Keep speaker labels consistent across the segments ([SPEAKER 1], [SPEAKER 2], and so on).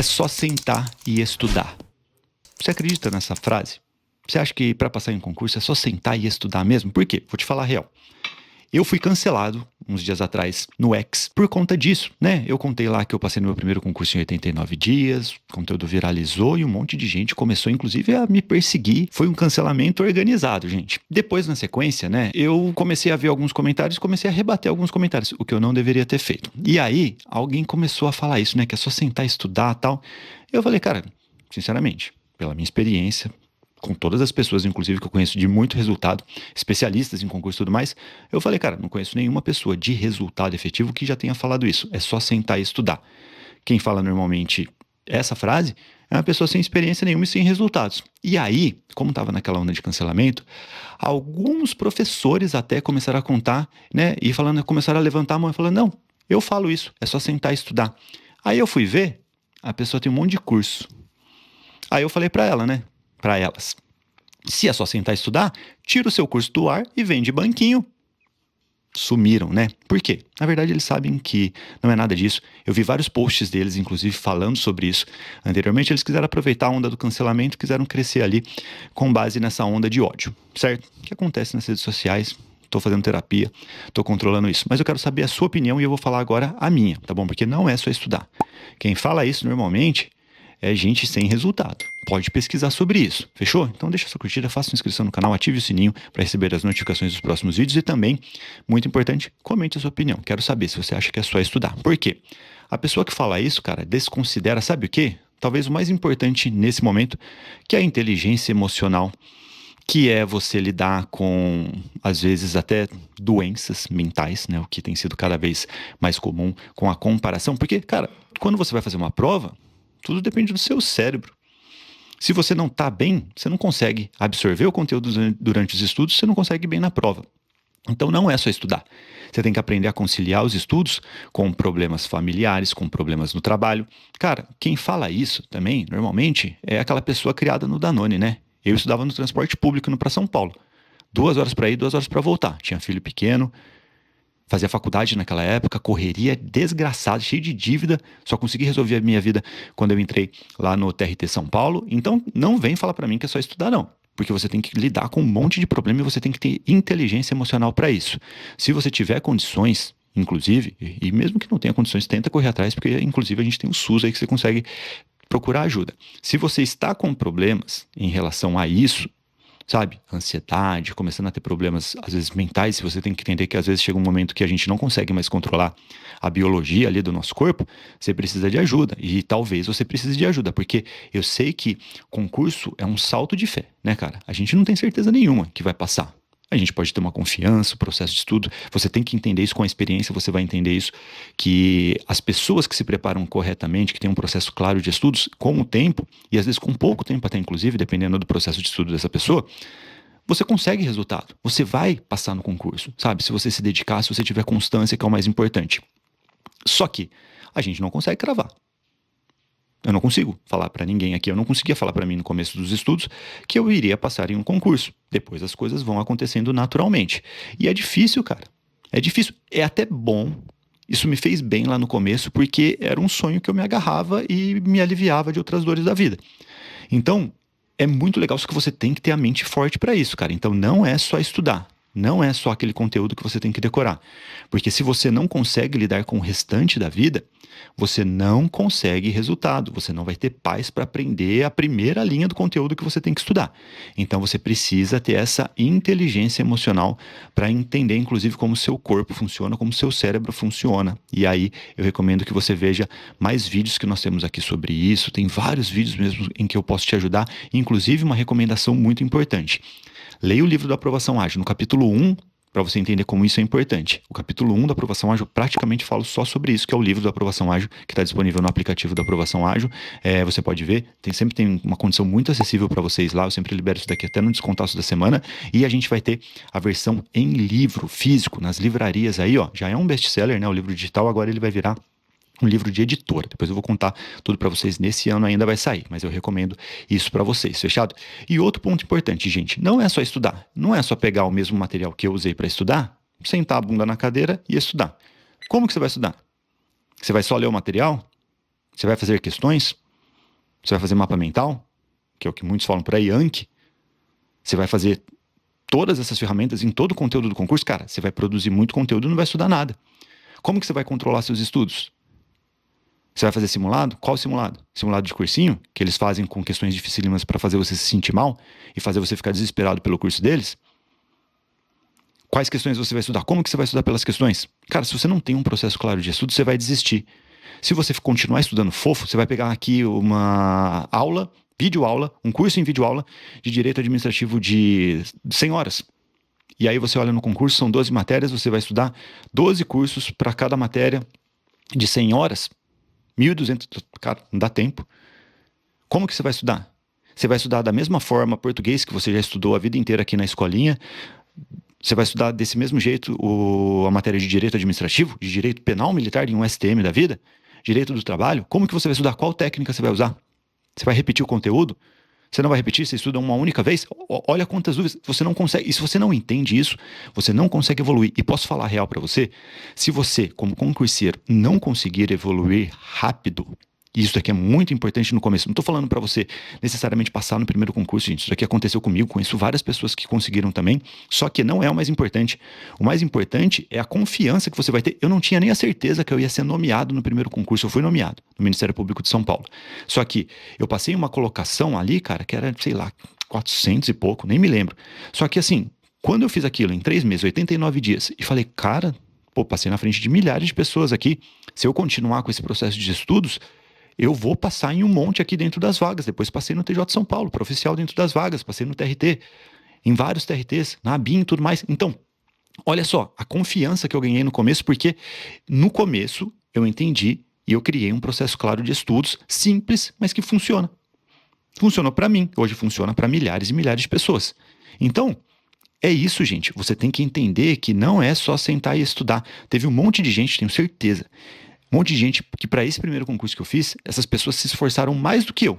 [SPEAKER 1] é só sentar e estudar. Você acredita nessa frase? Você acha que para passar em concurso é só sentar e estudar mesmo? Por quê? Vou te falar a real. Eu fui cancelado uns dias atrás no X por conta disso, né? Eu contei lá que eu passei no meu primeiro concurso em 89 dias, o conteúdo viralizou e um monte de gente começou, inclusive, a me perseguir. Foi um cancelamento organizado, gente. Depois, na sequência, né, eu comecei a ver alguns comentários, comecei a rebater alguns comentários, o que eu não deveria ter feito. E aí, alguém começou a falar isso, né, que é só sentar e estudar e tal. Eu falei, cara, sinceramente, pela minha experiência, com todas as pessoas, inclusive, que eu conheço de muito resultado, especialistas em concurso e tudo mais, eu falei, cara, não conheço nenhuma pessoa de resultado efetivo que já tenha falado isso. É só sentar e estudar. Quem fala normalmente essa frase é uma pessoa sem experiência nenhuma e sem resultados. E aí, como estava naquela onda de cancelamento, alguns professores até começaram a contar, né, e falando, começaram a levantar a mão e falando, não, eu falo isso, é só sentar e estudar. Aí eu fui ver, a pessoa tem um monte de curso. Aí eu falei para ela, né, para elas, se é só sentar e estudar, tira o seu curso do ar e vende banquinho. Sumiram, né? Por quê? Na verdade, eles sabem que não é nada disso. Eu vi vários posts deles, inclusive, falando sobre isso. Anteriormente, eles quiseram aproveitar a onda do cancelamento, quiseram crescer ali com base nessa onda de ódio, certo? O que acontece nas redes sociais? Tô fazendo terapia, tô controlando isso. Mas eu quero saber a sua opinião e eu vou falar agora a minha, tá bom? Porque não é só estudar. Quem fala isso normalmente é gente sem resultado. Pode pesquisar sobre isso, fechou? Então deixa sua curtida, faça sua inscrição no canal, ative o sininho para receber as notificações dos próximos vídeos e também, muito importante, comente a sua opinião. Quero saber se você acha que é só estudar. Por quê? A pessoa que fala isso, cara, desconsidera, sabe o quê? Talvez o mais importante nesse momento, que é a inteligência emocional, que é você lidar com, às vezes, até doenças mentais, né? O que tem sido cada vez mais comum com a comparação. Porque, cara, quando você vai fazer uma prova, tudo depende do seu cérebro. Se você não está bem, você não consegue absorver o conteúdo durante os estudos, você não consegue ir bem na prova. Então não é só estudar. Você tem que aprender a conciliar os estudos com problemas familiares, com problemas no trabalho. Cara, quem fala isso também, normalmente, é aquela pessoa criada no Danone, né? Eu estudava no transporte público para São Paulo. 2 horas para ir, 2 horas para voltar. Tinha filho pequeno, fazia faculdade naquela época, correria desgraçada, cheio de dívida, só consegui resolver a minha vida quando eu entrei lá no TRT São Paulo. Então, não vem falar para mim que é só estudar, não. Porque você tem que lidar com um monte de problema e você tem que ter inteligência emocional para isso. Se você tiver condições, inclusive, e mesmo que não tenha condições, tenta correr atrás, porque inclusive a gente tem um SUS aí que você consegue procurar ajuda. Se você está com problemas em relação a isso, sabe, ansiedade, começando a ter problemas, às vezes, mentais, você tem que entender que às vezes chega um momento que a gente não consegue mais controlar a biologia ali do nosso corpo, você precisa de ajuda, e talvez você precise de ajuda, porque eu sei que concurso é um salto de fé, né, cara? A gente não tem certeza nenhuma que vai passar. A gente pode ter uma confiança, o processo de estudo, você tem que entender isso com a experiência, você vai entender isso, que as pessoas que se preparam corretamente, que têm um processo claro de estudos, com o tempo, e às vezes com pouco tempo até inclusive, dependendo do processo de estudo dessa pessoa, você consegue resultado, você vai passar no concurso, sabe? Se você se dedicar, se você tiver constância, que é o mais importante. Só que a gente não consegue cravar. Eu não consigo falar para ninguém aqui, eu não conseguia falar para mim no começo dos estudos que eu iria passar em um concurso. Depois as coisas vão acontecendo naturalmente. E é difícil, cara. É difícil. É até bom. Isso me fez bem lá no começo, porque era um sonho que eu me agarrava e me aliviava de outras dores da vida. Então, é muito legal, só que você tem que ter a mente forte para isso, cara. Então, não é só estudar. Não é só aquele conteúdo que você tem que decorar. Porque se você não consegue lidar com o restante da vida, você não consegue resultado. Você não vai ter paz para aprender a primeira linha do conteúdo que você tem que estudar. Então você precisa ter essa inteligência emocional para entender, inclusive, como o seu corpo funciona, como o seu cérebro funciona. E aí eu recomendo que você veja mais vídeos que nós temos aqui sobre isso. Tem vários vídeos mesmo em que eu posso te ajudar. Inclusive uma recomendação muito importante. Leia o livro da Aprovação Ágil, no capítulo 1, para você entender como isso é importante. O capítulo 1 da Aprovação Ágil, praticamente falo só sobre isso, que é o livro da Aprovação Ágil, que está disponível no aplicativo da Aprovação Ágil. Você pode ver, sempre tem uma condição muito acessível para vocês lá, eu sempre libero isso daqui até no descontaço da semana, e a gente vai ter a versão em livro, físico, nas livrarias aí, ó, já é um best-seller, né, o livro digital, agora ele vai virar um livro de editora. Depois eu vou contar tudo para vocês. Nesse ano ainda vai sair, mas eu recomendo isso para vocês, fechado? E outro ponto importante, gente, não é só estudar. Não é só pegar o mesmo material que eu usei para estudar, sentar a bunda na cadeira e estudar. Como que você vai estudar? Você vai só ler o material? Você vai fazer questões? Você vai fazer mapa mental, que é o que muitos falam por aí, Anki. Você vai fazer todas essas ferramentas em todo o conteúdo do concurso. Cara, você vai produzir muito conteúdo e não vai estudar nada. Como que você vai controlar seus estudos? Você vai fazer simulado? Qual simulado? Simulado de cursinho, que eles fazem com questões dificílimas para fazer você se sentir mal e fazer você ficar desesperado pelo curso deles? Quais questões você vai estudar? Como que você vai estudar pelas questões? Cara, se você não tem um processo claro de estudo, você vai desistir. Se você continuar estudando fofo, você vai pegar aqui uma aula, videoaula, um curso em videoaula de direito administrativo de 100 horas. E aí você olha no concurso, são 12 matérias, você vai estudar 12 cursos para cada matéria de 100 horas. 1.200, cara, não dá tempo. Como que você vai estudar? Você vai estudar da mesma forma português que você já estudou a vida inteira aqui na escolinha. Você vai estudar desse mesmo jeito a matéria de direito administrativo, de direito penal militar em um STM da vida, direito do trabalho. Como que você vai estudar? Qual técnica você vai usar? Você vai repetir o conteúdo? Você não vai repetir? Você estuda uma única vez? Olha quantas dúvidas. Você não consegue. E se você não entende isso, você não consegue evoluir. E posso falar a real para você? Se você, como concurseiro, não conseguir evoluir rápido, e isso aqui é muito importante no começo. Não estou falando para você necessariamente passar no primeiro concurso, gente. Isso aqui aconteceu comigo, conheço várias pessoas que conseguiram também. Só que não é o mais importante. O mais importante é a confiança que você vai ter. Eu não tinha nem a certeza que eu ia ser nomeado no primeiro concurso. Eu fui nomeado no Ministério Público de São Paulo. Só que eu passei uma colocação ali, cara, que era, sei lá, 400 e pouco, nem me lembro. Só que assim, quando eu fiz aquilo em 3 meses, 89 dias, e falei, cara, pô, passei na frente de milhares de pessoas aqui. Se eu continuar com esse processo de estudos, eu vou passar em um monte aqui dentro das vagas. Depois passei no TJ São Paulo, para oficial dentro das vagas, passei no TRT, em vários TRTs, na ABIN e tudo mais. Então, olha só, a confiança que eu ganhei no começo, porque no começo eu entendi e eu criei um processo claro de estudos, simples, mas que funciona. Funcionou para mim, hoje funciona para milhares e milhares de pessoas. Então, é isso, gente. Você tem que entender que não é só sentar e estudar. Teve um monte de gente, tenho certeza, um monte de gente que para esse primeiro concurso que eu fiz, essas pessoas se esforçaram mais do que eu.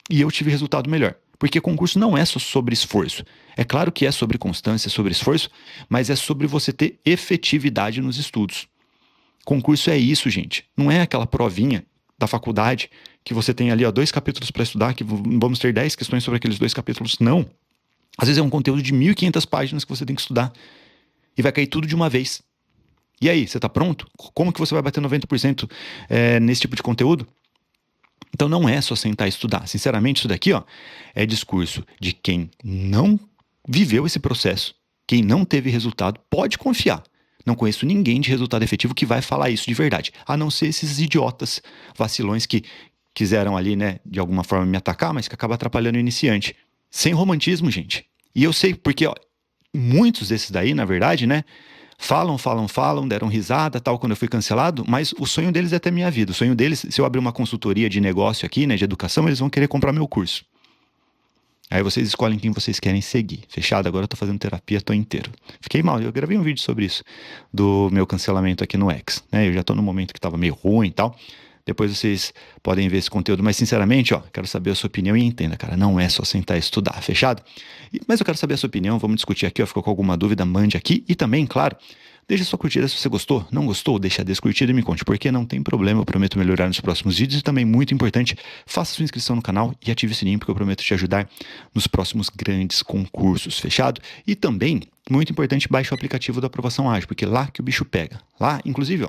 [SPEAKER 1] E eu tive resultado melhor. Porque concurso não é só sobre esforço. É claro que é sobre constância, sobre esforço, mas é sobre você ter efetividade nos estudos. Concurso é isso, gente. Não é aquela provinha da faculdade que você tem ali 2 capítulos para estudar, que vamos ter 10 questões sobre aqueles 2 capítulos. Não. Às vezes é um conteúdo de 1.500 páginas que você tem que estudar. E vai cair tudo de uma vez. E aí, você está pronto? Como que você vai bater 90% nesse tipo de conteúdo? Então não é só sentar e estudar. Sinceramente, isso daqui é discurso de quem não viveu esse processo, quem não teve resultado, pode confiar. Não conheço ninguém de resultado efetivo que vai falar isso de verdade, a não ser esses idiotas vacilões que quiseram ali, né, de alguma forma me atacar, mas que acaba atrapalhando o iniciante. Sem romantismo, gente. E eu sei porque muitos desses daí, na verdade, né, falam, deram risada, tal, quando eu fui cancelado, mas o sonho deles é ter minha vida. O sonho deles, se eu abrir uma consultoria de negócio aqui, né, de educação, eles vão querer comprar meu curso. Aí vocês escolhem quem vocês querem seguir. Fechado? Agora eu tô fazendo terapia, tô inteiro. Fiquei mal, eu gravei um vídeo sobre isso, do meu cancelamento aqui no X, né? Eu já tô no momento que tava meio ruim e tal. Depois vocês podem ver esse conteúdo, mas sinceramente, quero saber a sua opinião e entenda, cara, não é só sentar e estudar, fechado? Mas eu quero saber a sua opinião, vamos discutir aqui, ficou com alguma dúvida, mande aqui e também, claro, deixa sua curtida se você gostou, não gostou, deixa a descurtida e me conte, porque não tem problema, eu prometo melhorar nos próximos vídeos e também, muito importante, faça sua inscrição no canal e ative o sininho, porque eu prometo te ajudar nos próximos grandes concursos, fechado? E também, muito importante, baixe o aplicativo da Aprovação Ágil, porque lá que o bicho pega, lá, inclusive,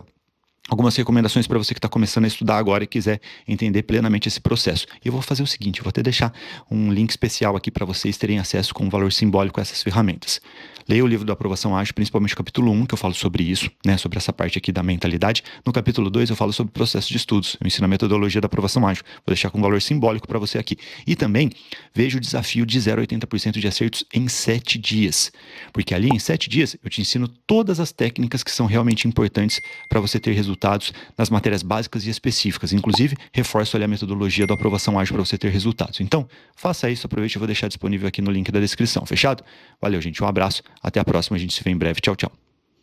[SPEAKER 1] algumas recomendações para você que está começando a estudar agora e quiser entender plenamente esse processo. E eu vou fazer o seguinte, eu vou até deixar um link especial aqui para vocês terem acesso com um valor simbólico a essas ferramentas. Leia o livro da Aprovação Ágil, principalmente o capítulo 1, que eu falo sobre isso, né, sobre essa parte aqui da mentalidade. No capítulo 2 eu falo sobre o processo de estudos, eu ensino a metodologia da Aprovação Ágil. Vou deixar com um valor simbólico para você aqui. E também veja o desafio de 0 a 80% de acertos em 7 dias. Porque ali em 7 dias eu te ensino todas as técnicas que são realmente importantes para você ter resultados nas matérias básicas e específicas. Inclusive, reforço ali a metodologia da Aprovação Ágil para você ter resultados. Então, faça isso, aproveite, eu vou deixar disponível aqui no link da descrição. Fechado? Valeu, gente. Um abraço. Até a próxima. A gente se vê em breve. Tchau, tchau.